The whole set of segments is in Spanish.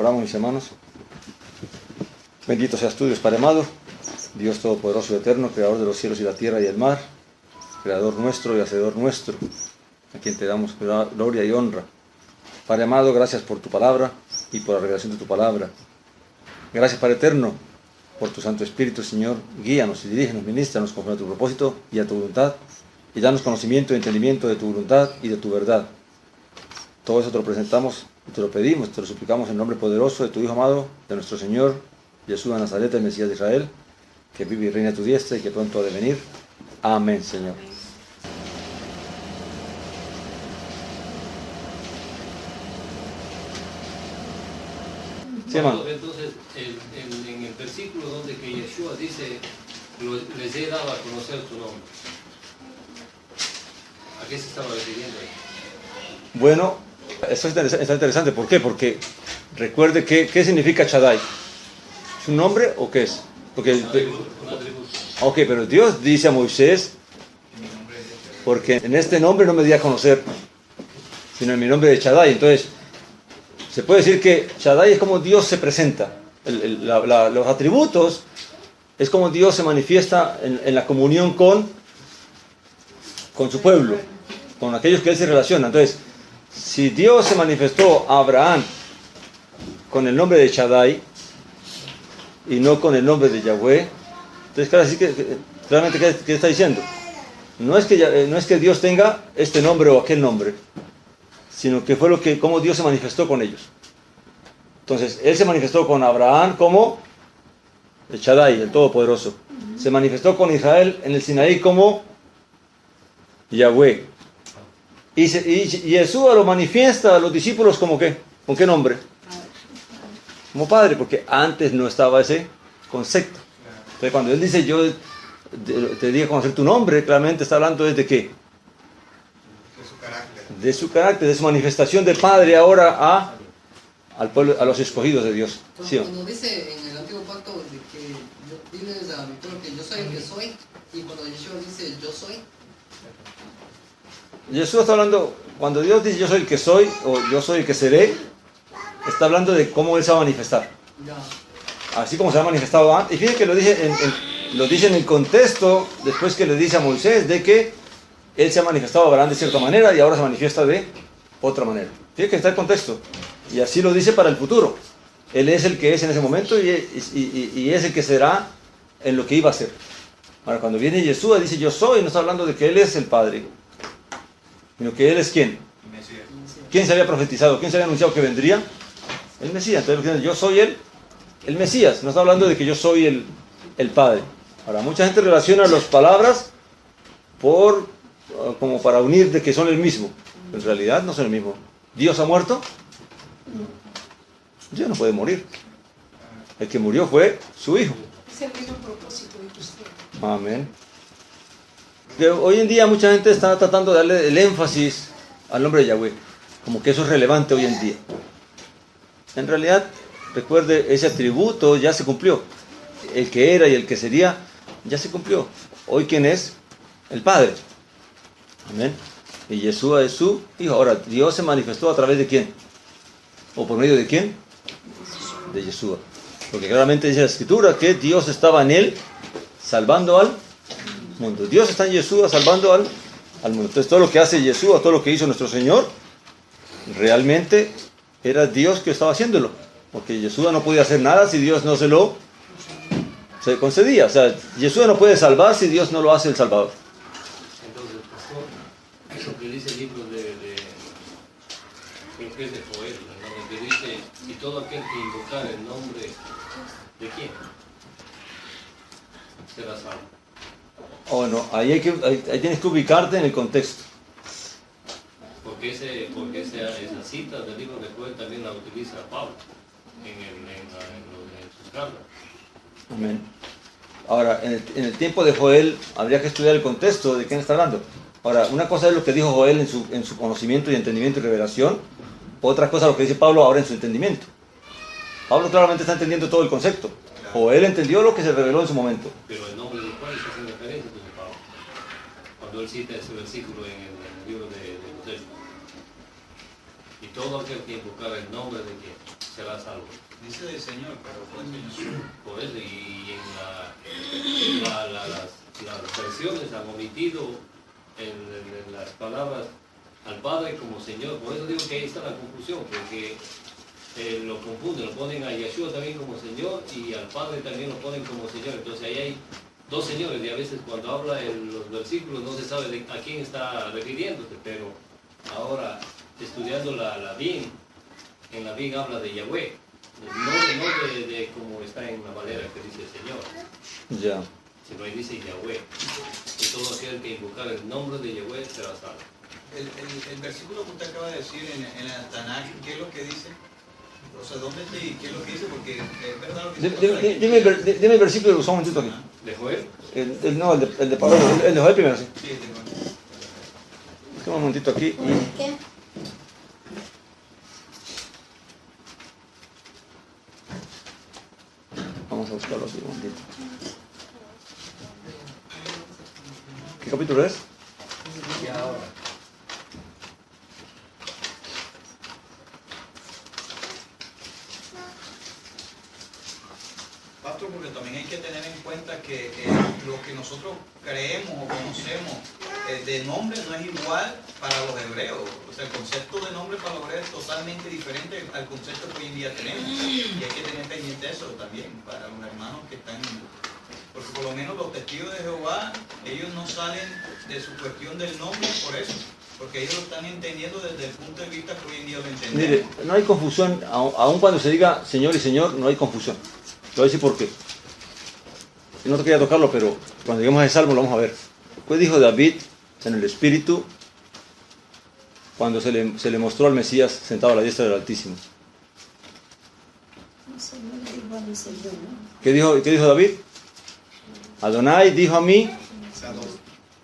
Oramos, mis hermanos. Bendito seas tú, Dios Padre amado, Dios todopoderoso y eterno, creador de los cielos y la tierra y el mar, creador nuestro y hacedor nuestro, a quien te damos gloria y honra. Padre amado, gracias por tu palabra y por la revelación de tu palabra. Gracias, Padre eterno, por tu Santo Espíritu, Señor. Guíanos y dirígenos, ministranos conforme a tu propósito y a tu voluntad, y danos conocimiento y entendimiento de tu voluntad y de tu verdad. Todo eso te lo presentamos y te lo pedimos, te lo suplicamos en el nombre poderoso de tu Hijo amado, de nuestro Señor Jesús de Nazaret, el Mesías de Israel, que vive y reina a tu diestra y que pronto ha de venir. Amén, Señor. Sí, hermano. Entonces, en el versículo donde que Yeshua dice, les he dado a conocer tu nombre, ¿a qué se estaba refiriendo ahí? Bueno, eso está interesante. ¿Por qué? Porque recuerde qué significa Shaddai. ¿Es un nombre o qué es? Porque, Un atributo. ok, pero Dios dice a Moisés, porque en este nombre no me di a conocer, sino en mi nombre de Shaddai. Entonces, se puede decir que Shaddai es como Dios se presenta. Los atributos es como Dios se manifiesta en la comunión con su pueblo, con aquellos que Él se relaciona. Entonces, si Dios se manifestó a Abraham con el nombre de Shaddai y no con el nombre de Yahweh, entonces claro, así que realmente ¿qué está diciendo? No es que Dios tenga este nombre o aquel nombre, sino que fue cómo Dios se manifestó con ellos. Entonces, Él se manifestó con Abraham como el Shaddai, el Todopoderoso. Se manifestó con Israel en el Sinaí como Yahweh. Y Yeshua lo manifiesta a los discípulos como ¿qué? ¿Con qué nombre? Como Padre, porque antes no estaba ese concepto. Entonces, cuando Él dice, yo te di a conocer tu nombre, claramente está hablando desde ¿qué? De su carácter, de su manifestación de Padre ahora al pueblo, a los escogidos de Dios. Entonces, ¿Sí? cuando dice en el antiguo pacto de que diles a mi pueblo que yo soy el que soy, y cuando Yeshua dice yo soy, Jesús está hablando, cuando Dios dice yo soy el que soy, o yo soy el que seré, está hablando de cómo Él se va a manifestar. ya, Así como se ha manifestado antes. Y fíjense que lo dice en el contexto, después que le dice a Moisés, de que Él se ha manifestado a Abraham de cierta manera y ahora se manifiesta de otra manera. Fíjense que está el contexto. Y así lo dice para el futuro. Él es el que es en ese momento y es el que será en lo que iba a ser. Ahora, cuando viene Yeshua, dice yo soy, no está hablando de que Él es el Padre, sino que Él es ¿quién? ¿Quién se había profetizado? ¿Quién se había anunciado que vendría? El Mesías. Entonces, yo soy el Mesías. No está hablando de que yo soy el Padre. Ahora, mucha gente relaciona las palabras como para unir de que son el mismo. En realidad no son el mismo. ¿Dios ha muerto? Dios no puede morir. El que murió fue su Hijo. Es el mismo propósito de usted. Amén. Que hoy en día mucha gente está tratando de darle el énfasis al nombre de Yahweh, como que eso es relevante hoy en día. En realidad, recuerde, ese atributo ya se cumplió. El que era y el que sería, ya se cumplió. Hoy, ¿quién es? El Padre. Amén. Y Yeshua es su Hijo. Ahora, Dios se manifestó a través de ¿quién? ¿O por medio de quién? De Yeshua. Porque claramente dice la Escritura que Dios estaba en Él salvando al mundo. Dios está en Yeshua salvando al mundo. Entonces todo lo que hace Yeshua, todo lo que hizo nuestro Señor, realmente era Dios que estaba haciéndolo. Porque Yeshua no podía hacer nada si Dios no se concedía. O sea, Yeshua no puede salvar si Dios no lo hace el Salvador. Entonces, pastor, eso que dice el libro creo que es de Joel, ¿no? Que dice, y todo aquel que invocar el nombre de quién será salvo. Bueno, ahí tienes que ubicarte en el contexto. Porque esa cita del libro de Joel también la utiliza Pablo en sus cartas. Amén. Ahora, en el tiempo de Joel, habría que estudiar el contexto de quién está hablando. Ahora, una cosa es lo que dijo Joel en su conocimiento y entendimiento y revelación, otra cosa es lo que dice Pablo ahora en su entendimiento. Pablo claramente está entendiendo todo el concepto. Joel entendió lo que se reveló en su momento. Pero el nombre del cual está haciendo referencia entonces Pablo, cuando él cita ese versículo en el libro de Joel. Y todo aquel que invocara el nombre de quién. será salvo. Dice del Señor, pero fue el Señor. Por eso, y en las versiones han omitido en las palabras al Padre como Señor. Por eso digo que ahí está la confusión, porque lo confunden, lo ponen a Yeshua también como Señor y al Padre también lo ponen como Señor. Entonces ahí hay dos señores y a veces cuando habla en los versículos no se sabe a quién está refiriéndose, pero ahora estudiando la BIN, en la BIN habla de Yahweh, no de como está en la Valera que dice Señor, Ya. sino ahí dice Yahweh. Y todo aquel que invocar el nombre de Yahweh será salvo. El versículo que usted acaba de decir en la Tanakh, ¿qué es lo que dice? O sea, ¿dónde está y qué es lo que dice? Porque es verdad lo que dice. Dime el versículo, un momentito aquí. ¿De Joel? No, el de Pablo, el de Joel primero, sí. Sí, tengo. Un momentito aquí. ¿Qué? Vamos a buscarlo aquí un momentito. ¿Qué capítulo es? Y ahora. Pastor, porque también hay que tener en cuenta que lo que nosotros creemos o conocemos de nombre no es igual para los hebreos. O sea, el concepto de nombre para los hebreos es totalmente diferente al concepto que hoy en día tenemos. Y hay que tener pendiente eso también para los hermanos que están... Porque por lo menos los testigos de Jehová, ellos no salen de su cuestión del nombre por eso. Porque ellos lo están entendiendo desde el punto de vista que hoy en día lo entendemos. Mire, no hay confusión, aun cuando se diga Señor y Señor, no hay confusión. Te voy a decir por qué. Y no te quería tocarlo, pero cuando lleguemos a ese salmo lo vamos a ver. ¿Qué dijo David en el Espíritu cuando se le mostró al Mesías sentado a la diestra del Altísimo? El Señor dijo a mi Señor, ¿no? ¿Qué dijo David? Adonai dijo a mí,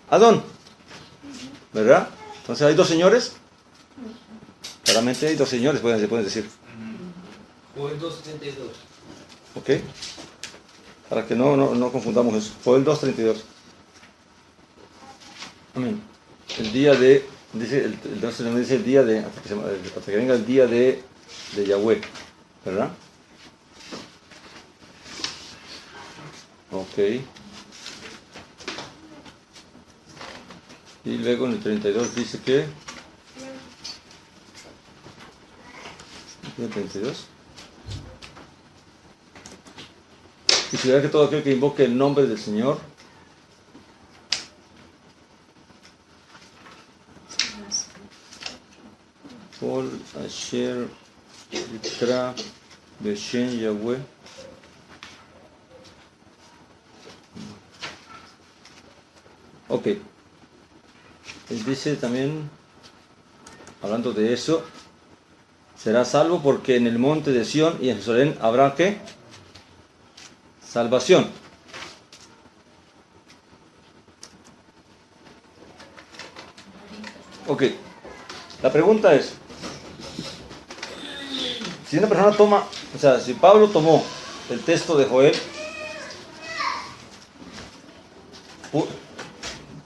Adón. ¿Verdad? Entonces hay dos señores. Claramente hay dos señores, se pueden decir. Joel 2:32. ¿Ok? Para que no confundamos eso. Joel 2:32. Amén. El día de, dice, el 12 no dice el día de, hasta que venga el día de Yahweh. ¿Verdad? Ok. Y luego en el 32 dice que... ¿El 32? Y si que todo aquel que invoque el nombre del Señor Kol Asher Yikra Beshem Yahweh. Ok. Él dice también, hablando de eso, será salvo porque en el monte de Sión y en Jerusalén habrá ¿qué? Salvación. Ok. La pregunta es, si una persona toma, o sea, si Pablo tomó el texto de Joel,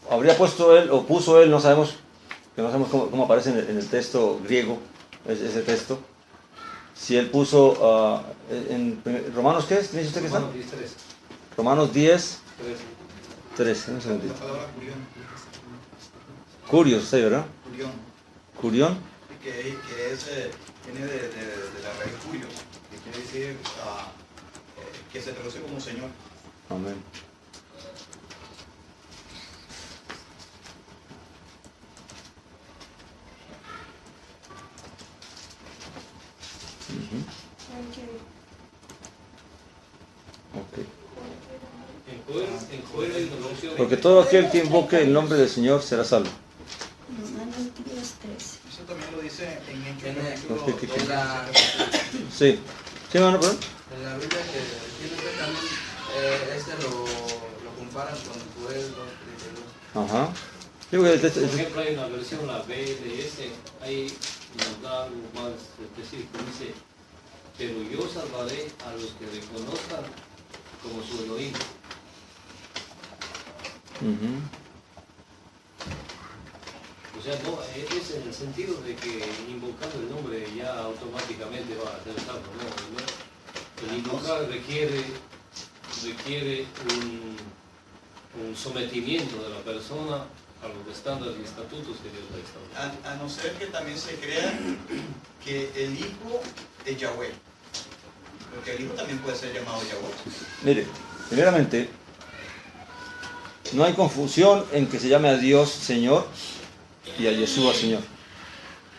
habría puesto él, o puso él, no sabemos cómo aparece en el texto griego, ese texto. Si él puso en Romanos, ¿qué es? ¿Dice usted que está? Romanos 10:13. Romanos 10, 13. Un La segundito. palabra curión. Curios, ¿sí, verdad? Curión. Curión. Que viene de la raíz curio, que quiere decir que se traduce como Señor. Amén. Ok. En Joel hay una versión. Porque todo aquel que invoque el nombre del Señor será salvo. Romanos 10:13. Eso también lo dice en Hechos En capítulo Ok, ok, ok. 12. En la, Sí. ¿Sí, hermano, perdón? en la Biblia que tiene que también, lo comparan con Joel 2:32. Ajá. Digo que Por ejemplo, hay una versión, la BDS, ahí nos da algo más específico. Dice, pero yo salvaré a los que reconozcan como su Elohim. Ujú. O sea, no, es en el sentido de que invocando el nombre ya automáticamente va a ser salvo, ¿no? El invocar requiere un sometimiento de la persona a los estándares y estatutos que Dios ha establecido. A no ser que también se crea que el Hijo es Yahweh. Porque el Hijo también puede ser llamado Yahweh. Mire, primeramente, no hay confusión en que se llame a Dios Señor y a Yeshua Señor.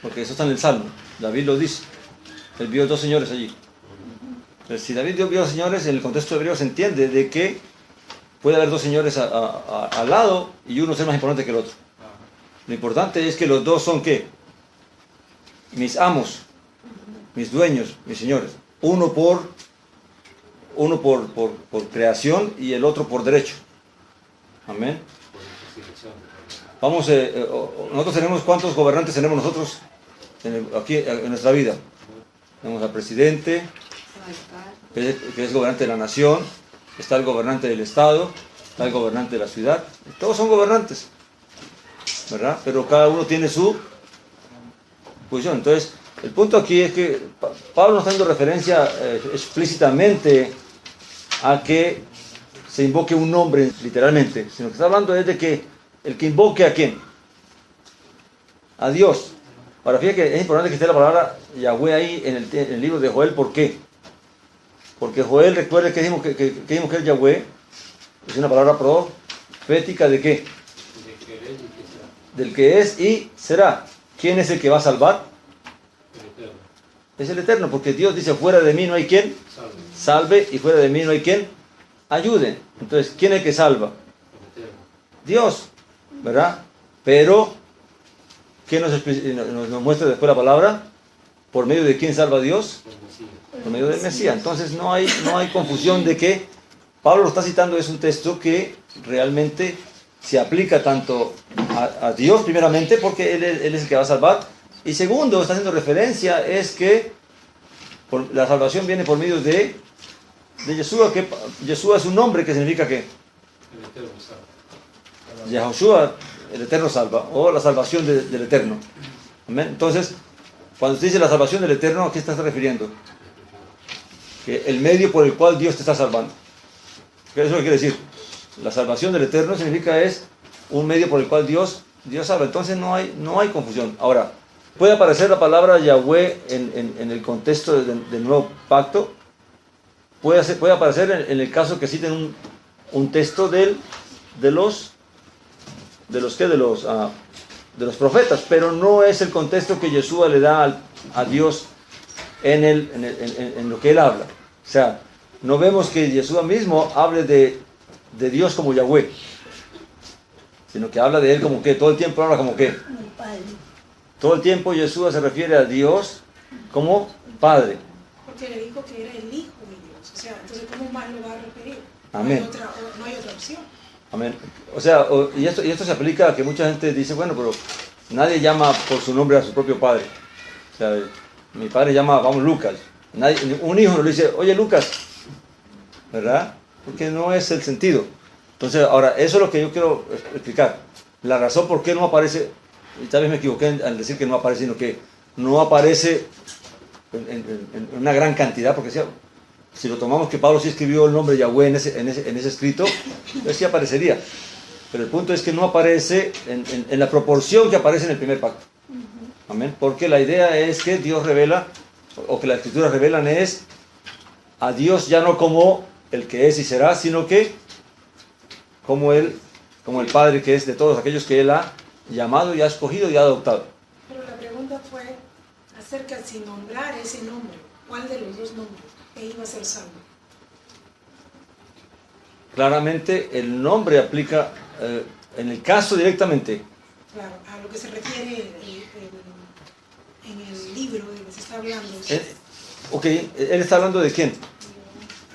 Porque eso está en el Salmo. David lo dice. Él vio dos señores allí. Entonces, si David vio dos señores, en el contexto hebreo se entiende de que puede haber dos señores al lado y uno ser más importante que el otro. Lo importante es que los dos son ¿qué? Mis amos, mis dueños, mis señores. Uno por creación y el otro por derecho. Amén. Vamos, nosotros tenemos, ¿cuántos gobernantes tenemos nosotros aquí en nuestra vida? Tenemos al presidente, que es gobernante de la nación, está el gobernante del estado, está el gobernante de la ciudad, todos son gobernantes, ¿verdad? Pero cada uno tiene su posición. Entonces, el punto aquí es que Pablo no está dando referencia explícitamente a que se invoque un nombre literalmente, sino que está hablando es de que el que invoque ¿a quién? A Dios. Ahora, fíjate que es importante que esté la palabra Yahweh ahí en el libro de Joel. ¿Por qué? Porque Joel, recuerde que dijimos que es Yahweh, es una palabra profética ¿de qué? Del que es y será. ¿Quién es el que va a salvar? El Eterno. Es el Eterno, porque Dios dice, fuera de mí no hay quien salve y fuera de mí no hay quien ayude. Entonces, ¿quién es el que salva? El Eterno. Dios, ¿verdad? Pero, ¿qué nos muestra después la palabra? ¿Por medio de quién salva a Dios? El Mesías. Por medio del Mesías. Entonces no hay confusión de que Pablo lo está citando, es un texto que realmente se aplica tanto a Dios primeramente, porque Él es el que va a salvar, y segundo, está haciendo referencia, es que la salvación viene por medio de Yeshua, que Yeshua es un nombre que significa que El Eterno salva. Yahushua, el Eterno salva, o la salvación del Eterno. Amén. Entonces, cuando usted dice la salvación del Eterno, ¿a qué está refiriendo? Que el medio por el cual Dios te está salvando. ¿Qué es lo que quiere decir? La salvación del Eterno significa es un medio por el cual Dios salva. Entonces no hay confusión. Ahora, puede aparecer la palabra Yahweh en el contexto del nuevo pacto. Puede aparecer en el caso que citen un texto de los profetas, pero no es el contexto que Yeshua le da a Dios en lo que él habla. O sea, no vemos que Yeshua mismo hable de Dios como Yahweh, sino que habla de él como que, todo el tiempo habla como que, Como Padre. todo el tiempo Yeshua se refiere a Dios como Padre. Porque le dijo que era el Hijo de Dios. O sea, entonces, ¿cómo más lo va a referir? Amén. No hay otra opción. Amén. O sea, y esto se aplica a que mucha gente dice, bueno, pero nadie llama por su nombre a su propio padre. O sea, mi padre llama, vamos, Lucas. Un hijo no le dice, oye, Lucas, ¿verdad? Porque no es el sentido. Entonces, ahora, eso es lo que yo quiero explicar. La razón por qué no aparece, y tal vez me equivoqué al decir que no aparece, sino que no aparece en una gran cantidad, porque si lo tomamos que Pablo sí escribió el nombre de Yahweh en ese escrito, entonces sí aparecería. Pero el punto es que no aparece en la proporción que aparece en el primer pacto. Amén. Porque la idea es que Dios revela, o que las escrituras revelan es a Dios ya no como el que es y será, sino que como el Padre que es de todos aquellos que Él ha llamado y ha escogido y ha adoptado. Pero la pregunta fue acerca de si nombrar ese nombre. ¿Cuál de los dos nombres que iba a ser salvo? Claramente el nombre aplica, en el caso directamente, Claro, a lo que se refiere en el libro de que se está hablando. ok, ¿él está hablando de quién?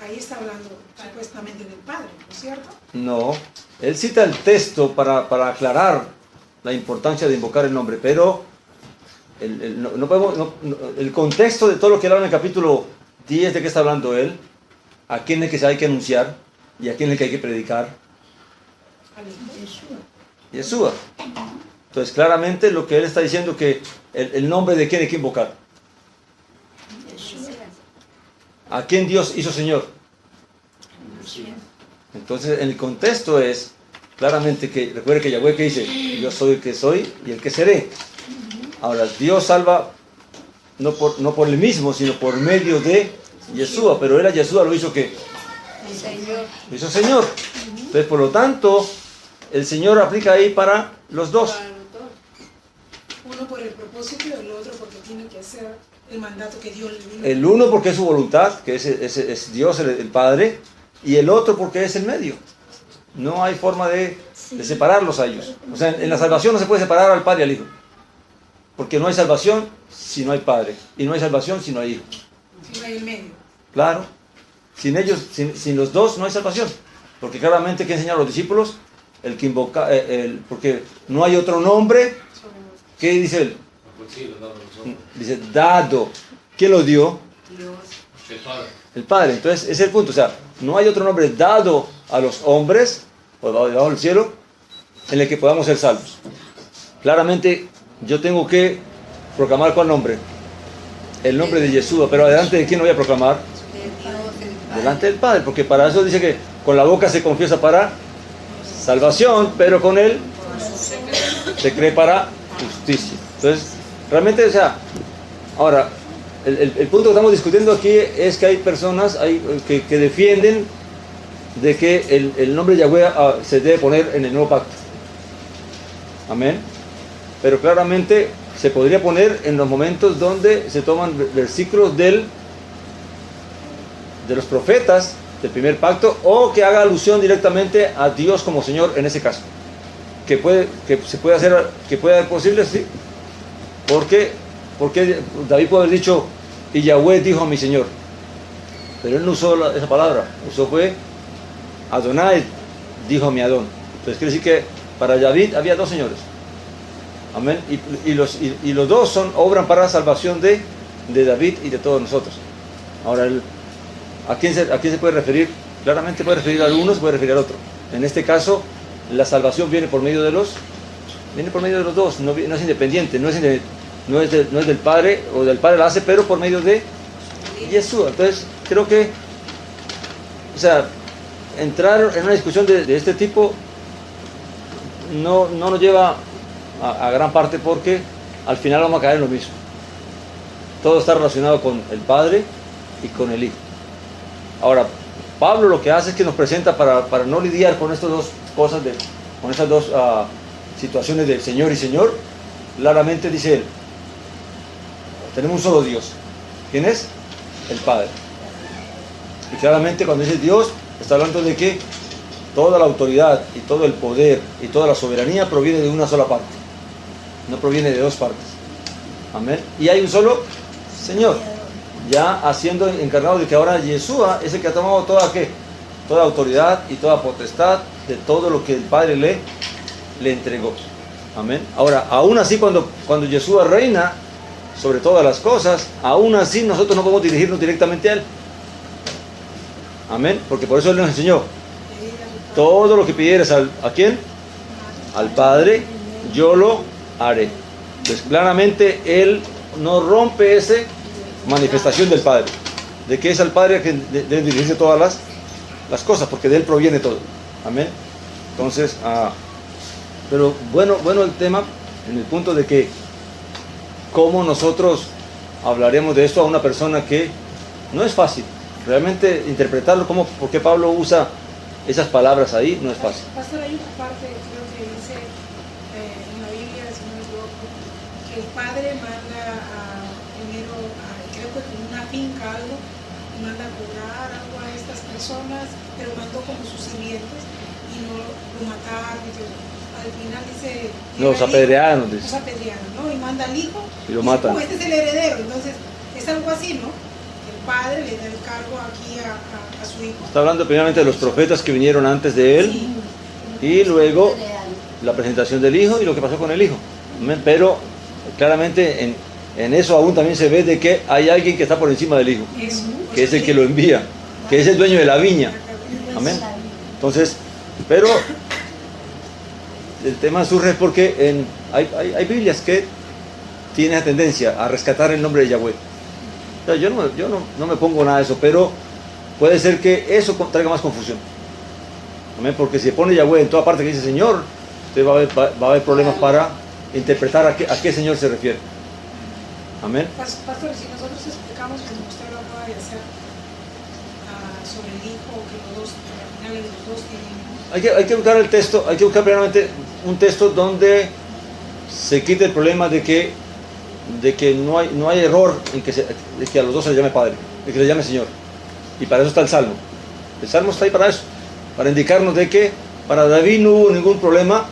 Ahí está hablando supuestamente del Padre, ¿no es cierto? No, él cita el texto para aclarar la importancia de invocar el nombre, pero el contexto de todo lo que él habla en el capítulo 10, ¿de qué está hablando él? ¿A quién es que hay que anunciar? ¿Y a quién es que hay que predicar? Al Hijo. Yeshua. Yeshua. Entonces, claramente lo que él está diciendo que el nombre de quién hay que invocar. ¿A quién Dios hizo Señor? Entonces, en el contexto es claramente que, recuerde que Yahweh que dice, yo soy el que soy y el que seré. Ahora, Dios salva no por él mismo, sino por medio de Yeshua, pero él a Yeshua lo hizo ¿qué? Señor. Lo hizo Señor. Entonces, por lo tanto, el Señor aplica ahí para los dos. Para los dos. Uno por el propósito y el otro porque tiene que hacer el mandato que Dios le dio. El uno porque es su voluntad, que es Dios el Padre, y el otro porque es el medio. No hay forma de separarlos a ellos. O sea, en la salvación no se puede separar al Padre y al Hijo. Porque no hay salvación si no hay Padre. Y no hay salvación si no hay Hijo. Si no hay el medio. Claro. Sin ellos, sin los dos no hay salvación. Porque claramente que enseñaron a los discípulos, el que invoca, porque no hay otro nombre. ¿Qué dice él? Pues sí, lo damos nosotros. Dice, dado. ¿Quién lo dio? El Padre. El Padre. Entonces, ese es el punto. O sea, no hay otro nombre dado a los hombres, o debajo del cielo, en el que podamos ser salvos. Claramente, yo tengo que proclamar ¿cuál nombre? El nombre de Yeshua. Pero ¿delante de quién lo voy a proclamar? Delante del Padre. Porque para eso dice que con la boca se confiesa para salvación, pero con él se cree para justicia. Entonces, realmente, o sea, ahora, el punto que estamos discutiendo aquí es que hay personas que defienden de que el nombre de Yahweh se debe poner en el nuevo pacto. Amén. Pero claramente se podría poner en los momentos donde se toman versículos de los profetas del primer pacto, o que haga alusión directamente a Dios como Señor en ese caso. Que se puede hacer, que puede ser posible, sí. Porque David puede haber dicho, y Yahweh dijo a mi Señor. Pero él no usó esa palabra, fue Adonai dijo a mi Adón. Entonces quiere decir que para David había dos señores. Amén. Y los dos obran para la salvación de David y de todos nosotros. Ahora, ¿a quién se puede referir? Claramente puede referir al uno, se puede referir al otro. En este caso, la salvación viene por medio de los dos, no es independiente, no es del Padre, o del Padre la hace, pero por medio de Yeshua. Entonces, creo que, o sea, entrar en una discusión de este tipo no nos lleva a gran parte, porque al final vamos a caer en lo mismo. Todo está relacionado con el Padre y con el Hijo. Ahora, Pablo lo que hace es que nos presenta para no lidiar con estas dos cosas, con estas dos situaciones de Señor y Señor. Claramente dice él, tenemos un solo Dios. ¿Quién es? El Padre. Y claramente cuando dice Dios, está hablando de que toda la autoridad y todo el poder y toda la soberanía proviene de una sola parte, no proviene de dos partes. Amén. Y hay un solo Señor, ya haciendo encarnado de que ahora Yeshua es el que ha tomado toda autoridad y toda potestad de todo lo que el Padre le entregó. Amén. Ahora, aún así, cuando Yeshua reina sobre todas las cosas, aún así nosotros no podemos dirigirnos directamente a Él. Amén. Porque por eso Él nos enseñó, todo lo que pidieres ¿a quién? Al Padre, yo lo haré. Entonces, claramente Él no rompe esa manifestación del Padre, de que es al Padre que debe dirigirse todas las cosas, porque de Él proviene todo. Amén. Entonces, pero bueno el tema, en el punto de que cómo nosotros hablaremos de esto a una persona que no es fácil. Realmente interpretarlo, por qué Pablo usa esas palabras ahí, no es fácil. Pastor, hay una parte, creo que dice en la Biblia, si no me equivoco, que el Padre manda primero, creo que con una finca algo, y manda a cobrar algo a estas personas, pero mandó como sus sirvientes y no lo mataron. Al final dice... Los apedrearon, Los apedrearon, ¿no? Y manda al hijo y lo matan. Como este es el heredero, entonces es algo así, ¿no? El padre le da el cargo aquí a su hijo. Está hablando primeramente de los profetas que vinieron antes de él, sí. Y luego la presentación del hijo y lo que pasó con el hijo. Pero claramente en eso aún también se ve de que hay alguien que está por encima del hijo, que es el que lo envía, que es el dueño de la viña. Amén. Entonces, pero el tema surge porque hay Biblias que tienen la tendencia a rescatar el nombre de Yahweh. O sea, yo no me pongo nada de eso, pero puede ser que eso traiga más confusión. Amén, porque si pone Yahweh en toda parte que dice Señor, entonces va a haber problemas para interpretar a qué Señor se refiere. Amén. Pastor, si nosotros explicamos como usted lo acaba de hacer sobre el hijo, que los dos, al final los dos tienen... Hay que buscar el texto, hay que buscar primeramente un texto donde se quite el problema de que no hay error en de que a los dos se les llame Padre, de que se les llame Señor. Y para eso está el Salmo. El Salmo está ahí para eso, para indicarnos de que para David no hubo ningún problema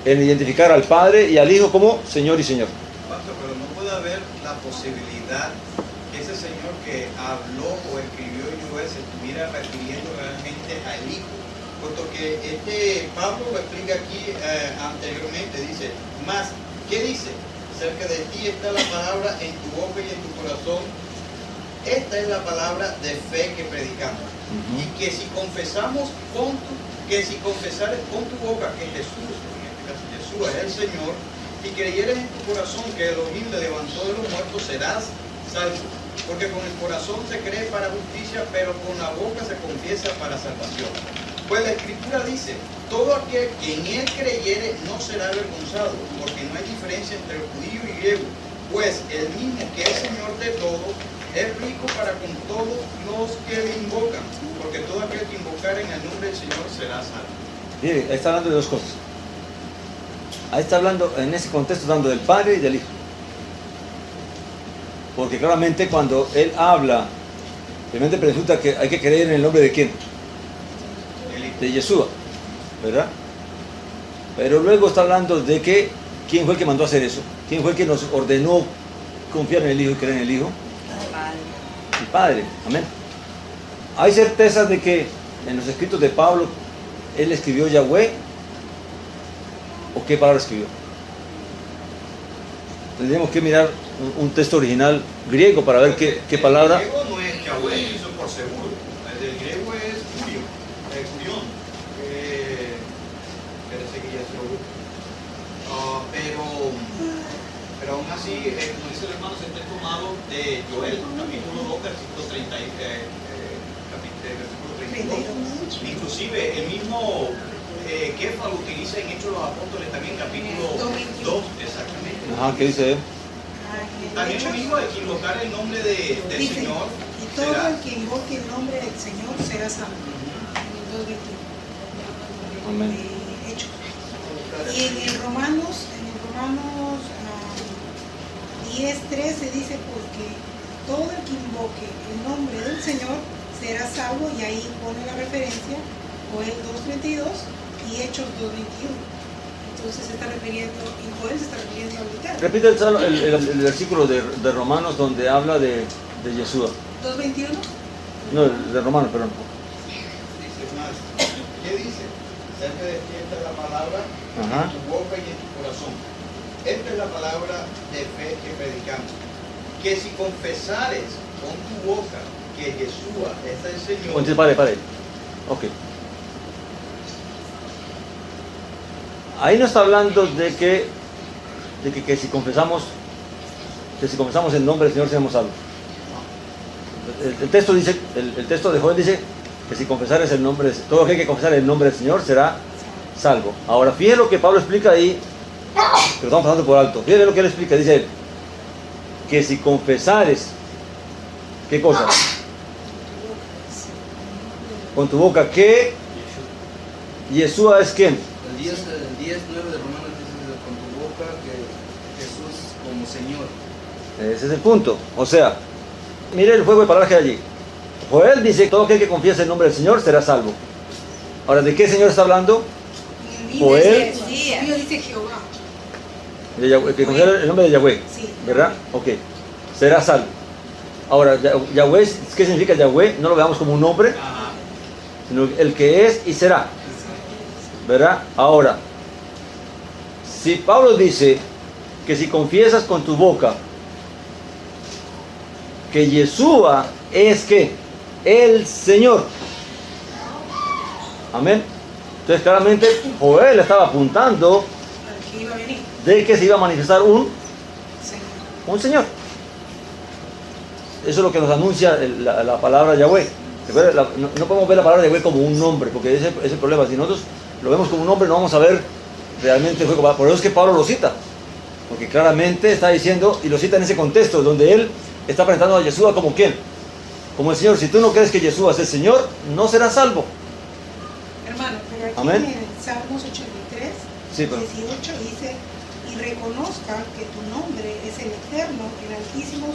en identificar al Padre y al Hijo como Señor y Señor. Pastor, pero no puede haber la posibilidad que ese Señor que habló o escribió Joel se estuviera refiriendo realmente al Hijo, puesto que Pablo lo explica aquí anteriormente, dice, más, ¿qué dice? Cerca de ti está la palabra en tu boca y en tu corazón. Esta es la palabra de fe que predicamos. Y que si confesares con tu boca que Jesús, en este caso Jesús es el Señor, y creyeres en tu corazón que Elohim le levantó de los muertos, serás salvo. Porque con el corazón se cree para justicia, pero con la boca se confiesa para salvación. Pues la Escritura dice, todo aquel que en él creyere no será avergonzado, porque no hay diferencia entre el judío y griego, pues el mismo que es Señor de todo, es rico para con todos los que le invocan, porque todo aquel que invocar en el nombre del Señor será salvo. Mire, ahí está hablando de dos cosas. Ahí está hablando, en ese contexto, hablando del Padre y del Hijo. Porque claramente cuando Él habla, realmente resulta que hay que creer en el nombre de ¿quién? De Yeshua, ¿verdad? Pero luego está hablando de que ¿quién fue el que mandó a hacer eso? ¿Quién fue el que nos ordenó confiar en el Hijo y creer en el Hijo? El Padre, amén. Hay certeza de que en los escritos de Pablo él escribió Yahweh, o qué palabra escribió. Tendríamos que mirar un texto original griego para ver qué palabra. El griego no es Yahweh, eso por seguro. El griego es Curión. Parece que ya se lo busco. Pero aún así, como dice el hermano, se está tomado de Joel, capítulo 2, versículo 32. Inclusive el mismo Kefa lo utiliza en Hechos de los Apóstoles también, capítulo 2, exactamente. Ajá, ¿qué dice él? También lo mismo de que invocar el nombre del Dice, Señor. y todo el que invoque el nombre del Señor será salvo. Amén. Hechos. Y en Romanos 10:13 dice, porque todo el que invoque el nombre del Señor será salvo, y ahí pone la referencia Joel 2:22 y Hechos 2:21. Entonces se está refiriendo, y Joel se está refiriendo ahorita. Repite el versículo de Romanos donde habla de Yeshua. 2:21. No, de Romanos, perdón. Dice más. ¿Qué dice? Cerca de ti está la palabra Ajá. en tu boca y en tu corazón. Esta es la palabra de fe que predicamos. Que si confesares con tu boca que Yeshua es el Señor. Entonces, pare. Ok. Ahí no está hablando de que si confesamos el nombre del Señor seremos salvos. El texto dice, el texto de Joel dice que si confesares el nombre, todo aquel que confesar el nombre del Señor será salvo. Ahora, fíjense lo que Pablo explica ahí, que lo estamos pasando por alto. Fíjense lo que él explica, dice él, que si confesares, ¿qué cosa? Con tu boca, que Yeshua es quién. El 10:9 de Romanos dice con tu boca que Jesús como Señor. Ese es el punto. O sea, mire el juego de palabras que hay allí. Joel dice que todo aquel que confiese el nombre del Señor será salvo. Ahora, ¿de qué Señor está hablando? Joel. Dios dice Jehová. De Yahweh, que confiese el nombre de Yahweh. Sí. ¿Verdad? Ok. Será salvo. Ahora, Yahweh, ¿qué significa Yahweh? No lo veamos como un nombre, sino el que es y será. ¿Verdad? Ahora, si Pablo dice que si confiesas con tu boca que Yeshua es que el Señor, amén, Entonces claramente Joel estaba apuntando al que iba a venir, de que se iba a manifestar Señor. un Señor. Eso es lo que nos anuncia la palabra Yahweh. Recuerda, no podemos ver la palabra Yahweh como un nombre, porque ese es el problema. Si nosotros lo vemos como un nombre, no vamos a ver realmente el juego. Por eso es que Pablo lo cita, porque claramente está diciendo, y lo cita en ese contexto, donde él está presentando a Yeshua como ¿quién? Como el Señor. Si tú no crees que Yeshua es el Señor, no serás salvo. Hermano, pero aquí Amén. en el Salmos 83, Sí, pero- 18 dice, y reconozcan que tu nombre es el eterno, el altísimo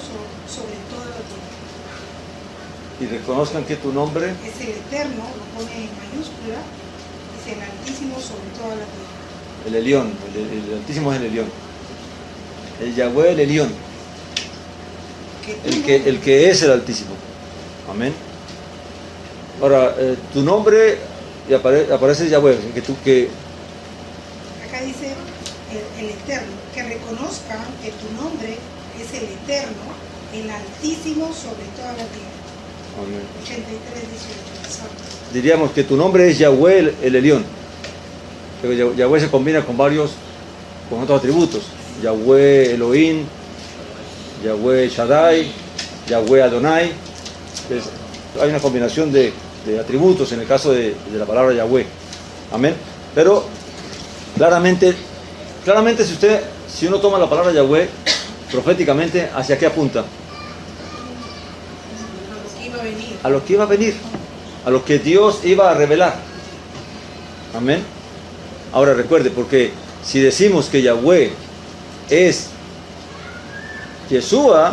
sobre toda la tierra. Y reconozcan que tu nombre, Es el eterno, lo pone en mayúscula, es el altísimo sobre toda la tierra. el Elión, el Altísimo es el Elión. El Yahweh, el Elión, Que tu el nombre- que es el Altísimo. Amén. Ahora, tu nombre, y aparece Yahweh, que Acá dice el eterno, que reconozcan que tu nombre es el eterno, el altísimo sobre toda la tierra. amén. 83, 18. Salmos. Diríamos que tu nombre es Yahweh, el Elión. Pero Yahweh se combina con otros atributos. Yahweh Elohim, Yahweh Shaddai, Yahweh Adonai. Entonces, hay una combinación de atributos en el caso de la palabra Yahweh. Amén. Pero claramente si uno toma la palabra Yahweh proféticamente, ¿hacia qué apunta? A lo que iba a venir. A lo que iba a venir, a lo que Dios iba a revelar. Amén. Ahora recuerde, porque si decimos que Yahweh es Yeshua,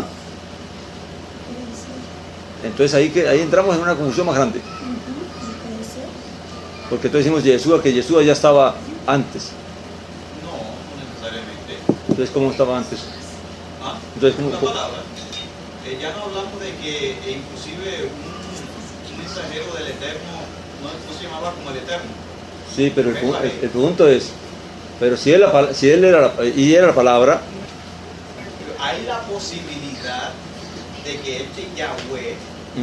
entonces ahí entramos en una confusión más grande. Porque entonces decimos Yeshua, que Yeshua ya estaba antes. No, no necesariamente. Entonces, ¿cómo estaba antes? ¿Ah? Entonces, Una ¿cómo? palabra. Ya no hablamos de que inclusive un mensajero del Eterno no se llamaba como el Eterno. Sí, pero el punto es, pero si él era la palabra, Hay la posibilidad de que este Yahweh,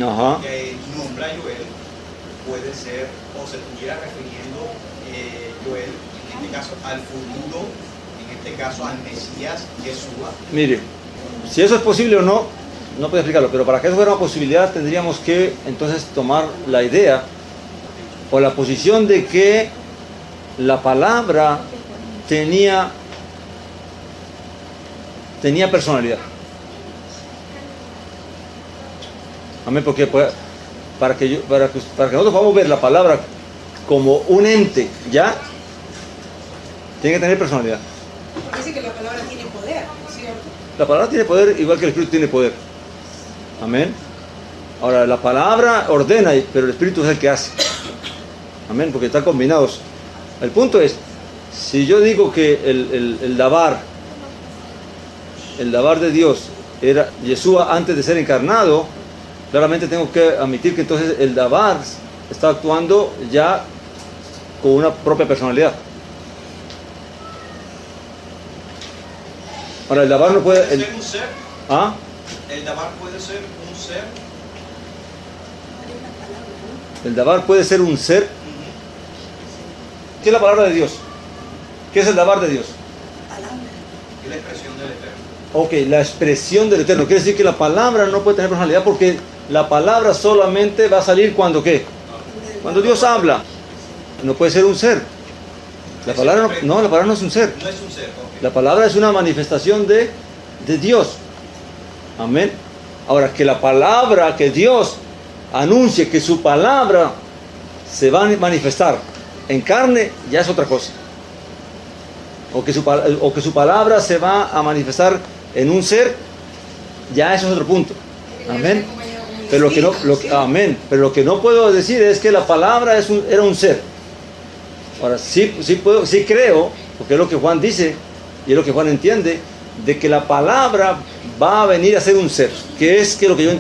ajá, que nombra a Joel, puede ser o se estuviera refiriendo Joel, en este caso al futuro, en este caso al Mesías, Yeshua. mire, si eso es posible o no, no puedo explicarlo, pero para que eso fuera una posibilidad tendríamos que entonces tomar la idea o la posición de que la palabra tenía personalidad. Amén, porque para que nosotros podamos ver la palabra como un ente, ¿ya? Tiene que tener personalidad. Parece que la palabra tiene poder, ¿cierto? La palabra tiene poder igual que el Espíritu tiene poder. Amén. Ahora, la palabra ordena, pero el Espíritu es el que hace. Amén, porque están combinados. El punto es, si yo digo que el Dabar de Dios era Yeshua antes de ser encarnado, claramente tengo que admitir que entonces el Dabar está actuando ya con una propia personalidad. Ahora, el Dabar no puede... ¿Puede ser un ser? ¿Ah? ¿El Dabar puede ser un ser? El Dabar puede ser un ser. ¿Qué es la palabra de Dios? ¿Qué es el Dabar de Dios? Es la expresión del Eterno. Ok, la expresión del Eterno. Quiere decir que la palabra no puede tener personalidad porque la palabra solamente va a salir cuando ¿qué? Cuando Dios habla. No puede ser un ser. La palabra no, la palabra no es un ser. No es un ser, ok. La palabra es una manifestación de Dios. Amén. Ahora, que la palabra, que Dios anuncie que su palabra se va a manifestar en carne, ya es otra cosa. O que su palabra se va a manifestar en un ser, ya eso es otro punto. Amén. Pero amén. Pero lo que no puedo decir es que la palabra era un ser. Ahora sí creo, porque es lo que Juan dice y es lo que Juan entiende, de que la palabra va a venir a ser un ser,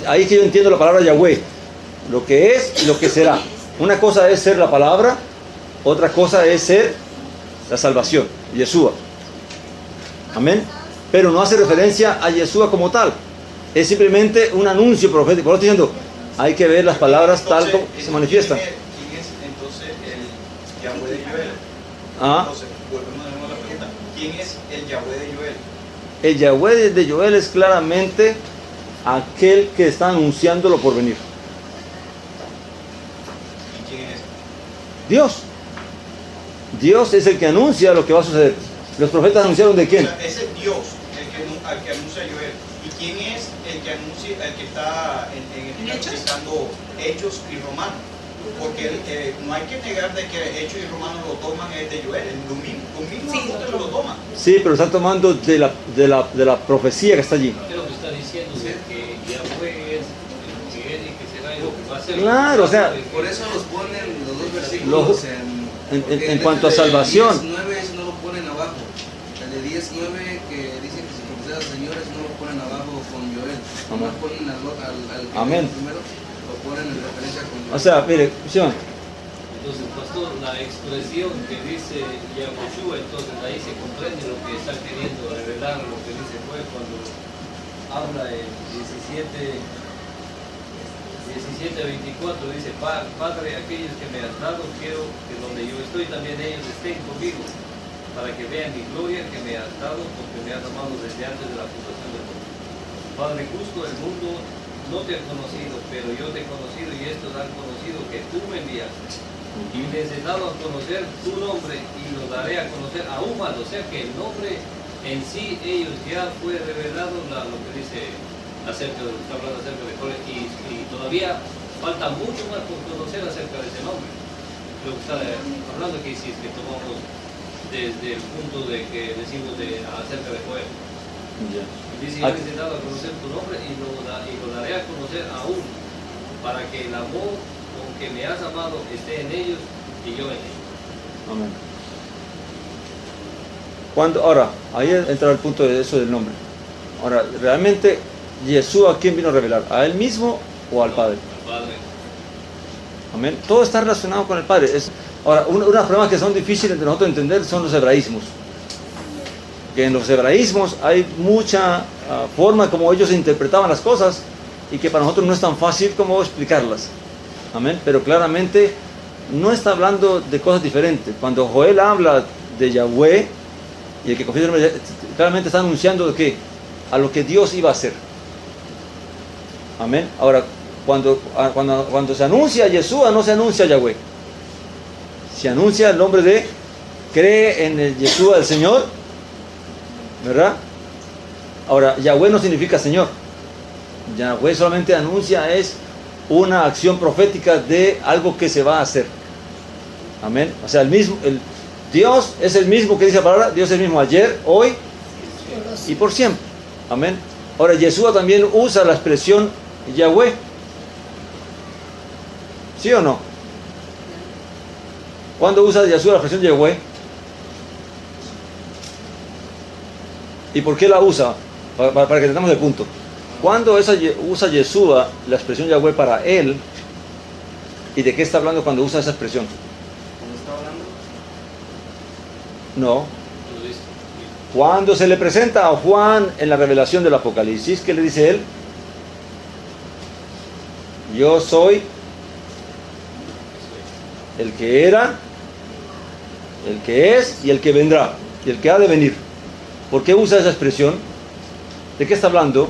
ahí que yo entiendo la palabra Yahweh, lo que es y lo que será. Una cosa es ser la palabra, otra cosa es ser la salvación, Yeshua. Amén. Pero no hace referencia a Yeshua como tal, es simplemente un anuncio profético. Por lo estoy diciendo, hay que ver las palabras tal como se manifiestan. ¿Quién es entonces el Yahweh de Ah. Entonces, volvemos de nuevo a la pregunta. ¿Quién es el Yahweh de Joel? El Yahweh de Joel es claramente aquel que está anunciando lo por venir. ¿Y quién es? Dios. Dios es el que anuncia lo que va a suceder. Los profetas anunciaron de quién. O sea, ese Dios al que anuncia Joel. ¿Y quién es el que anuncia, el que está citando Hechos y Romanos? Porque no hay que negar de que Hechos y Romanos lo toman es de Joel, lo mismo Sí, apóstoles lo toman. Sí, pero están tomando de la profecía que está allí. Es lo que está diciendo, que Yahweh es el que es y que será y lo que va a ser. Claro, o sea, Por eso los ponen los dos versículos en cuanto a salvación. El 10:9 eso no lo ponen abajo. El de 10:9 que dice que si confesas al Señor eso no lo ponen abajo con Joel. No lo ponen al Amén. primero, lo ponen en referencia con Joel. O sea, mire, Simón, Entonces, pastor, la expresión que dice Yahushua, entonces ahí se comprende lo que está queriendo revelar, lo que dice fue cuando habla en 17:24, dice, Padre, aquellos que me has dado, quiero que donde yo estoy también ellos estén conmigo, para que vean mi gloria que me has dado, porque me has amado desde antes de la fundación del mundo. Padre justo, el mundo no te ha conocido, pero yo te he conocido y estos han conocido que tú me enviaste. Y les he dado a conocer tu nombre y lo daré a conocer aún más. O sea que el nombre en sí, ellos ya fue revelado lo que dice acerca de lo que está hablando acerca de Jorge, y todavía falta mucho más por conocer acerca de ese nombre. Lo que está hablando aquí, si es que tomamos desde el punto de que decimos acerca de Joel. Dice, ya les he dado a conocer tu nombre y lo daré a conocer aún, para que el amor con que me has amado esté en ellos y yo en ellos. amén. Ahora, ahí entra el punto de eso del nombre. Ahora, realmente, Jesús, ¿a quién vino a revelar? ¿A él mismo o al Padre? Al Padre. Amén. Todo está relacionado con el Padre. Ahora, unas pruebas que son difíciles de nosotros entender son los hebraísmos. Que en los hebraísmos hay mucha forma como ellos interpretaban las cosas y que para nosotros no es tan fácil como explicarlas. Amén. Pero claramente no está hablando de cosas diferentes. Cuando Joel habla de Yahweh y el que confiesa el nombre, claramente está anunciando de qué, a lo que Dios iba a hacer. Amén. Ahora, cuando se anuncia a Yeshua, no se anuncia a Yahweh. Se anuncia el nombre de, cree en el Yeshua del Señor, ¿verdad? Ahora, Yahweh no significa Señor. Yahweh solamente anuncia, es una acción profética de algo que se va a hacer. Amén. O sea, Dios es el mismo que dice la palabra, Dios es el mismo ayer, hoy y por siempre. Amén. Ahora, Yeshua también usa la expresión Yahweh. ¿Sí o no? ¿Cuándo usa Yeshua la expresión Yahweh? ¿Y por qué la usa? Para que entendamos el punto. ¿Cuándo usa Yeshua la expresión Yahweh para él? ¿Y de qué está hablando cuando usa esa expresión? ¿Cómo está hablando? No. Lo dice. Cuando se le presenta a Juan en la revelación del Apocalipsis, ¿qué le dice él? Yo soy el que era, el que es y el que vendrá, y el que ha de venir. ¿Por qué usa esa expresión? ¿De qué está hablando?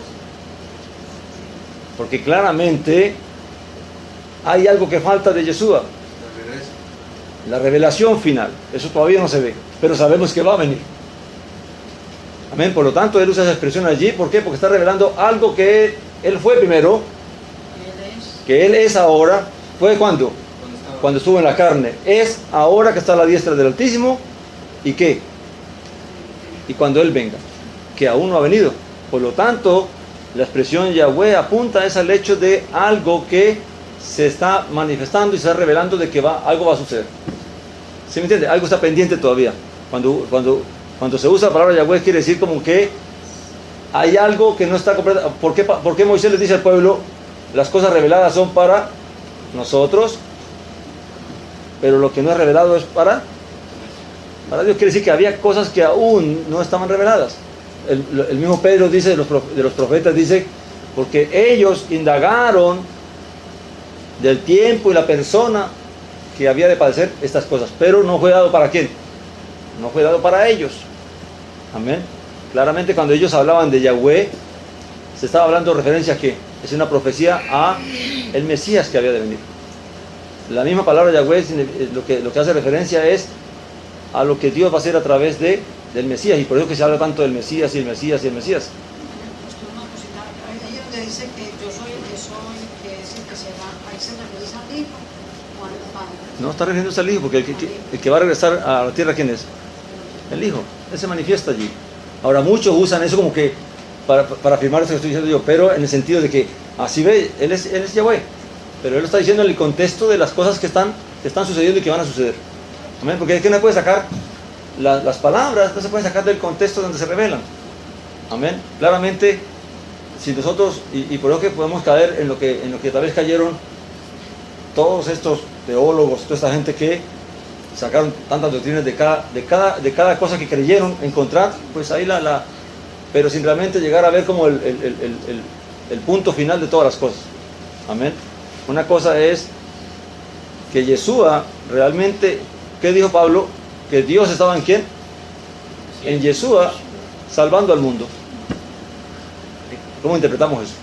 Porque claramente hay algo que falta de Yeshua. La revelación final. Eso todavía no se ve, pero sabemos que va a venir. Amén. Por lo tanto, él usa esa expresión allí. ¿Por qué? Porque está revelando algo que él fue primero, que él es ahora. ¿Fue cuándo? Cuando estuvo en la carne. Es ahora que está a la diestra del Altísimo. ¿Y qué? Y cuando él venga, que aún no ha venido. Por lo tanto, la expresión Yahweh apunta es al hecho de algo que se está manifestando y se está revelando de que algo va a suceder. ¿Sí me entiende? Algo está pendiente todavía. Cuando se usa la palabra Yahweh, quiere decir como que hay algo que no está completo. ¿Por qué Moisés le dice al pueblo, las cosas reveladas son para nosotros, pero lo que no es revelado es para Dios? Quiere decir que había cosas que aún no estaban reveladas. El mismo Pedro dice de los profetas, dice, porque ellos indagaron del tiempo y la persona que había de padecer estas cosas, pero no fue dado para quién, no fue dado para ellos. Amén. Claramente cuando ellos hablaban de Yahweh, se estaba hablando de referencia a que es una profecía a el Mesías que había de venir. La misma palabra Yahweh lo que hace referencia es a lo que Dios va a hacer a través del Mesías, y por eso que se habla tanto del Mesías y el Mesías y el Mesías. Ellos le dicen que yo soy el que soy, que es el que será. Ahí se regresa al hijo o al padre. No está refiriéndose al Hijo, porque el que va a regresar a la tierra, ¿quién es? El Hijo. Él se manifiesta allí. Ahora muchos usan eso como que para afirmar eso que estoy diciendo yo, pero en el sentido de que así ve, él es Yahweh, pero él lo está diciendo en el contexto de las cosas que están sucediendo y que van a suceder. Amén. Porque es que no puede sacar las palabras, no se pueden sacar del contexto donde se revelan. Amén. Claramente, si nosotros, y por eso que podemos caer en lo que tal vez cayeron todos estos teólogos, toda esta gente que sacaron tantas doctrinas de cada cosa que creyeron encontrar, pues ahí pero sin realmente llegar a ver como el punto final de todas las cosas. Amén. Una cosa es que Yeshua realmente, ¿qué dijo Pablo? Que Dios estaba ¿en quién? En Yeshua, salvando al mundo. ¿Cómo interpretamos eso?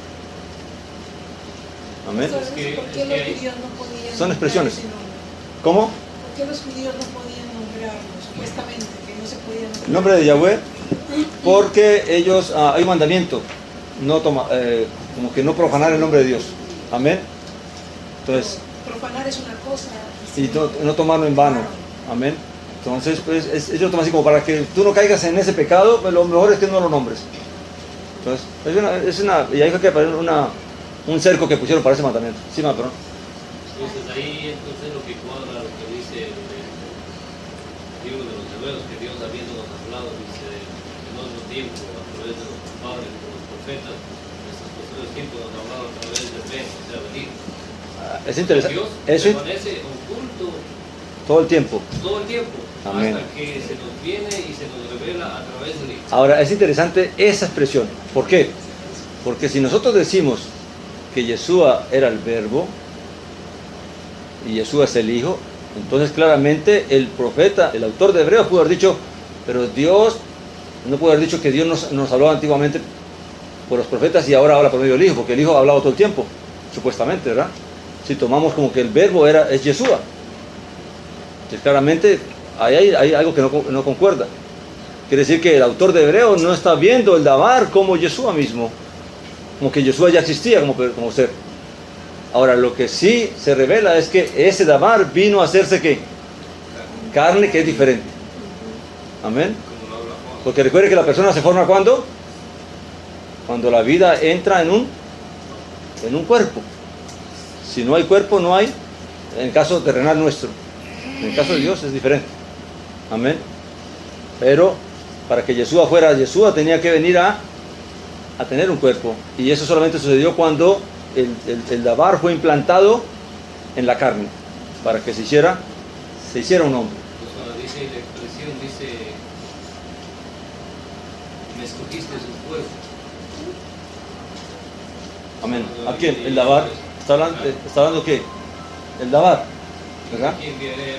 Amén. ¿Por qué los judíos no podían Son expresiones. nombrar ese nombre? ¿Cómo? ¿Por qué los judíos no podían nombrarlo? Supuestamente, que no se podían nombrar. El nombre de Yahweh, porque ellos, hay un mandamiento, como que no profanar el nombre de Dios. Amén. Entonces, Profanar es una cosa. y no tomarlo en vano. Amén. Entonces, pues, ellos toman así como para que tú no caigas en ese pecado, pues lo mejor es que no lo nombres. Entonces, y ahí fue que apareció un cerco que pusieron para ese mandamiento. Sí, perdón. Entonces ahí lo que cuadra lo que dice el libro de los Hebreos, que Dios habiéndonos hablado, dice, en otro tiempo, a través de los padres, de los profetas, en estos posteriores tiempos nos ha hablado a través del Ben, o sea, del Hijo. Es interesante. Dios Eso permanece oculto todo el tiempo. todo el tiempo, Amén. hasta que se nos viene y se nos revela a través del Hijo. Ahora, es interesante esa expresión. ¿Por qué? Porque si nosotros decimos que Yeshua era el Verbo y Yeshua es el Hijo, entonces claramente el profeta, el autor de Hebreos pudo haber dicho, pero Dios no pudo haber dicho que Dios nos habló antiguamente por los profetas y ahora habla por medio del Hijo, porque el Hijo ha hablado todo el tiempo, supuestamente, ¿verdad? Si tomamos como que el Verbo es Yeshua, entonces claramente ahí hay algo que no concuerda. Quiere decir que el autor de Hebreos no está viendo el Dabar como Yeshua mismo, como que Yeshua ya existía como ser. Ahora, lo que sí se revela es que ese Dabar vino a hacerse ¿qué? Carne, que es diferente. Amén. Porque recuerde que la persona se forma ¿cuándo? Cuando la vida entra en un cuerpo. Si no hay cuerpo, no hay, en el caso terrenal nuestro. En el caso de Dios es diferente. Amén. Pero para que Yeshua fuera Yeshua tenía que venir a tener un cuerpo. Y eso solamente sucedió cuando el Dabar fue implantado en la carne, para que se hiciera un hombre. Pues cuando dice la expresión, dice, me escogiste su cuerpo. Amén. ¿A quién? El Dabar. ¿Está hablando qué? El Dabar, ¿verdad? Aquí envía, cuando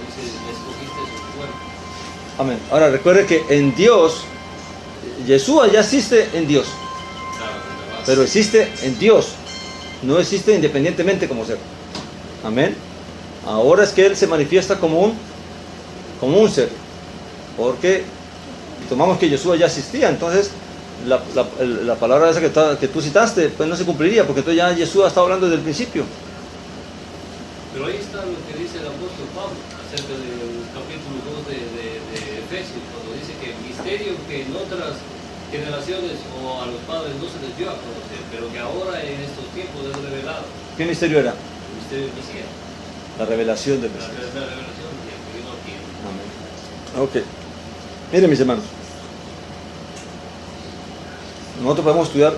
dice, me escogiste su cuerpo. Amén. Ahora recuerde que en Dios, Yeshua ya existe en Dios, pero existe en Dios, no existe independientemente como ser. Amén. Ahora es que Él se manifiesta como un ser, porque tomamos que Yeshua ya existía, entonces la palabra esa que tú citaste, pues no se cumpliría, porque entonces ya Yeshua está hablando desde el principio. Pero ahí está lo que dice el apóstol Pablo acerca del capítulo 2 de Efesios, cuando dice que el misterio que en otras generaciones o a los padres no se les dio a conocer, pero que ahora en estos tiempos es revelado. ¿Qué misterio era? El misterio del Mesías. La revelación del La Mesías. revelación del Mesías, que vino aquí. Amén. Ok. Miren, mis hermanos, nosotros podemos estudiar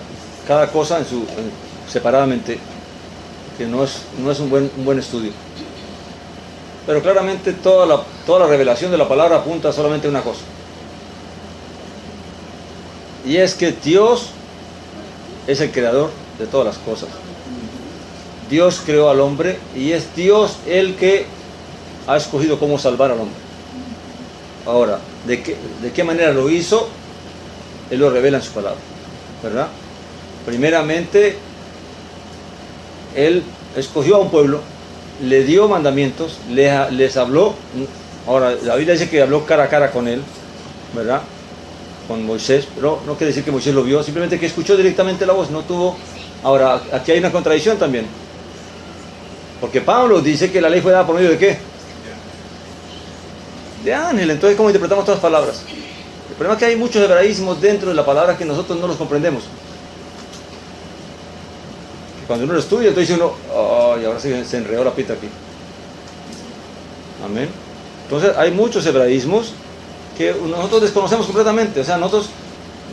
cada cosa separadamente, que no es un buen estudio. Pero claramente toda la revelación de la palabra apunta solamente a una cosa. Y es que Dios es el creador de todas las cosas. Dios creó al hombre y es Dios el que ha escogido cómo salvar al hombre. Ahora, ¿de qué manera lo hizo? Él lo revela en su palabra, ¿verdad? Primeramente, Él escogió a un pueblo, le dio mandamientos, les habló. Ahora, la Biblia dice que habló cara a cara con Él, ¿verdad? Con Moisés, pero no quiere decir que Moisés lo vio, simplemente que escuchó directamente la voz, no tuvo... Ahora, aquí hay una contradicción también, porque Pablo dice que la ley fue dada por medio de ¿qué? De ángel. Entonces, ¿cómo interpretamos todas las palabras? El problema es que hay muchos hebraísmos dentro de la palabra que nosotros no los comprendemos. Cuando uno lo estudia, entonces dice uno, ¡ay, ahora se enredó la pita aquí! Amén. Entonces, hay muchos hebraísmos que nosotros desconocemos completamente. O sea, nosotros...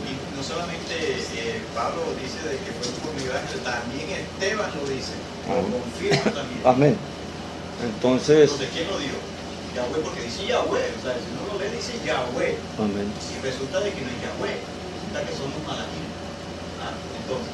Y no solamente Pablo dice de que fue por medio de ángel, también Esteban lo dice, lo confirma también. Amén. Entonces, ¿quién lo dio? Yahweh, porque dice Yahweh, o sea, si no lo lee dice Yahweh. amén. Y resulta de que no es Yahweh, resulta que somos malaquín. Entonces,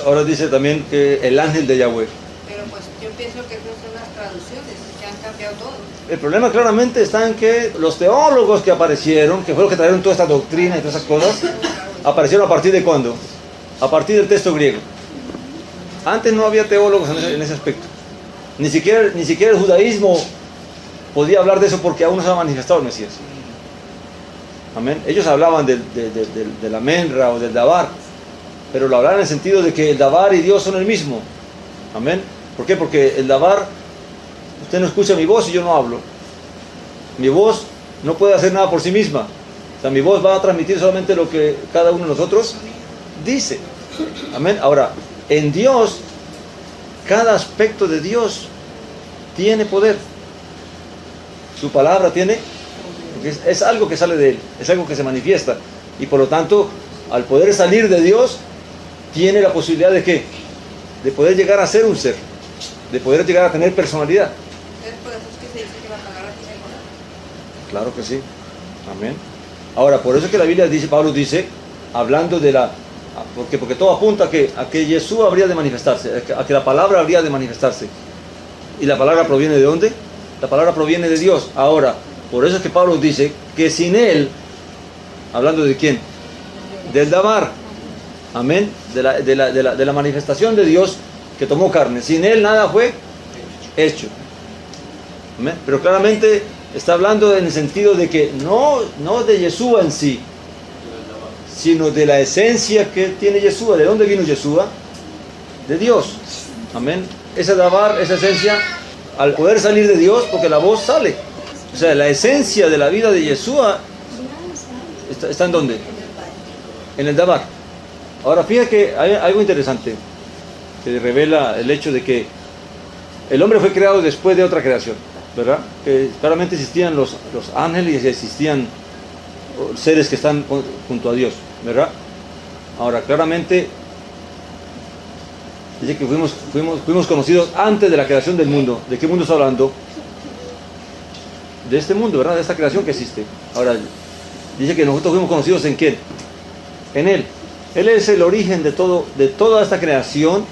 Ahora dice también que el ángel de Yahweh. Pero pues yo pienso que esas son las traducciones que han cambiado todo. El problema claramente está en que los teólogos que aparecieron, que fueron los que trajeron toda esta doctrina y todas esas cosas, aparecieron a partir de ¿cuándo? A partir del texto griego. Antes no había teólogos en ese aspecto. Ni siquiera el judaísmo podía hablar de eso porque aún no se ha manifestado el Mesías. Amén. Ellos hablaban de la menra o del dabar, pero lo hablaban en el sentido de que el dabar y Dios son el mismo. Amén. ¿Por qué? Porque el dabar, usted no escucha mi voz y yo no hablo. Mi voz no puede hacer nada por sí misma. O sea, mi voz va a transmitir solamente lo que cada uno de nosotros dice. Amén. Ahora, en Dios, cada aspecto de Dios tiene poder. Su palabra tiene, porque es algo que sale de Él, es algo que se manifiesta. Y por lo tanto, al poder salir de Dios, tiene la posibilidad de ¿qué? De poder llegar a ser un ser, de poder llegar a tener personalidad. Entonces por eso es que se dice que va a pagar a ti con Claro que sí. Amén. Ahora, por eso es que la Biblia dice, Pablo dice, hablando de la... Porque todo apunta a que Jesús habría de manifestarse, a que la palabra habría de manifestarse. ¿Y la palabra proviene de dónde? La palabra proviene de Dios. Ahora, por eso es que Pablo dice que sin Él, hablando de quién, del dabar, amén, de la manifestación de Dios que tomó carne, sin Él nada fue hecho. Amén. Pero claramente está hablando en el sentido de que no de Yeshua en sí, sino de la esencia que tiene Yeshua. ¿De dónde vino Yeshua? De Dios. Amén. Esa dabar, esa esencia, al poder salir de Dios, porque la voz sale. O sea, la esencia de la vida de Yeshua está ¿en dónde? En el dabar. Ahora, fíjate que hay algo interesante que revela el hecho de que el hombre fue creado después de otra creación, ¿verdad? Que claramente existían los ángeles y existían seres que están junto a Dios, ¿verdad? Ahora, claramente dice que fuimos conocidos antes de la creación del mundo. ¿De qué mundo está hablando? De este mundo, ¿verdad? De esta creación que existe. Ahora, dice que nosotros fuimos conocidos ¿en quién? En Él. Él es el origen de toda esta creación.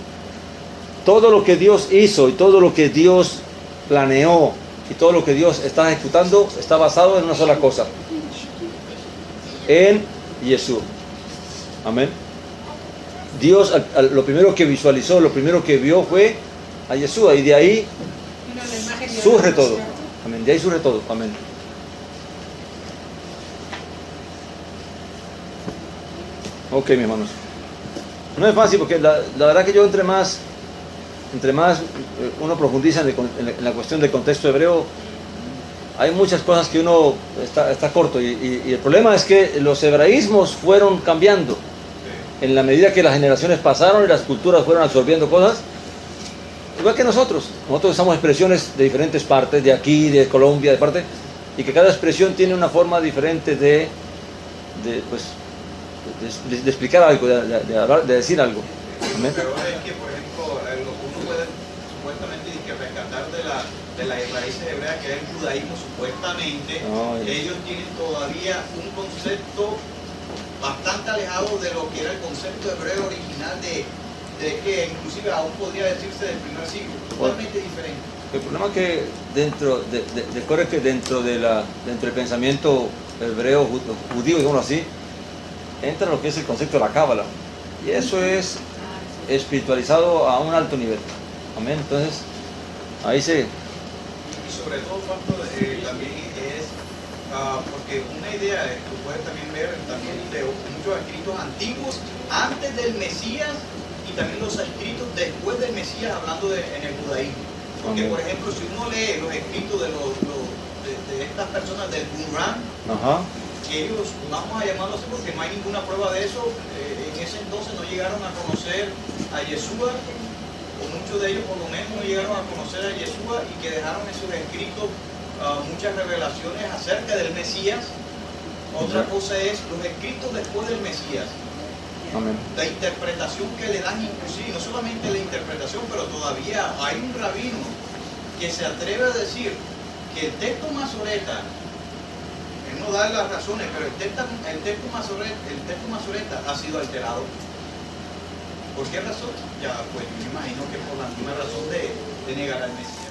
Todo lo que Dios hizo y todo lo que Dios planeó y todo lo que Dios está ejecutando está basado en una sola cosa: en Jesús. Amén. Dios lo primero que visualizó, lo primero que vio fue a Jesús, y de ahí surge todo. Amén. De ahí surge todo. Amén. Ok, mis hermanos. No es fácil porque la verdad que yo entre más uno profundiza en la cuestión del contexto hebreo, hay muchas cosas que uno está corto, y el problema es que los hebraísmos fueron cambiando en la medida que las generaciones pasaron y las culturas fueron absorbiendo cosas, igual que nosotros usamos expresiones de diferentes partes, de aquí, de Colombia, de parte, y que cada expresión tiene una forma diferente de explicar algo, de decir algo. Amén. Pero es que, por ejemplo, lo que uno puede supuestamente rescatar de las raíces hebreas, que es el judaísmo, supuestamente, ellos tienen todavía un concepto bastante alejado de lo que era el concepto hebreo original de que inclusive aún podría decirse del primer siglo, totalmente diferente. El problema es que dentro del pensamiento hebreo, judío, digamos así, entra lo que es el concepto de la cábala. Y eso es espiritualizado a un alto nivel. Amén. Entonces, ahí se... Y sobre todo, Pastor, también es, porque una idea, tú puedes también ver también de muchos escritos antiguos antes del Mesías y también los escritos después del Mesías hablando en el judaísmo. Porque, por ejemplo, si uno lee los escritos de estas personas del Qumran, que ellos, vamos a llamarlo así porque no hay ninguna prueba de eso, en ese entonces no llegaron a conocer a Yeshua, o muchos de ellos por lo menos no llegaron a conocer a Yeshua, y que dejaron en sus escritos muchas revelaciones acerca del Mesías. Otra cosa es los escritos después del Mesías. Amén. La interpretación que le dan, inclusive, no solamente la interpretación, pero todavía hay un rabino que se atreve a decir que el texto masoreta, él no da las razones, pero el texto masoreta ha sido alterado. ¿Por qué razón? Ya, pues me imagino que por la misma razón de negar al Mesías.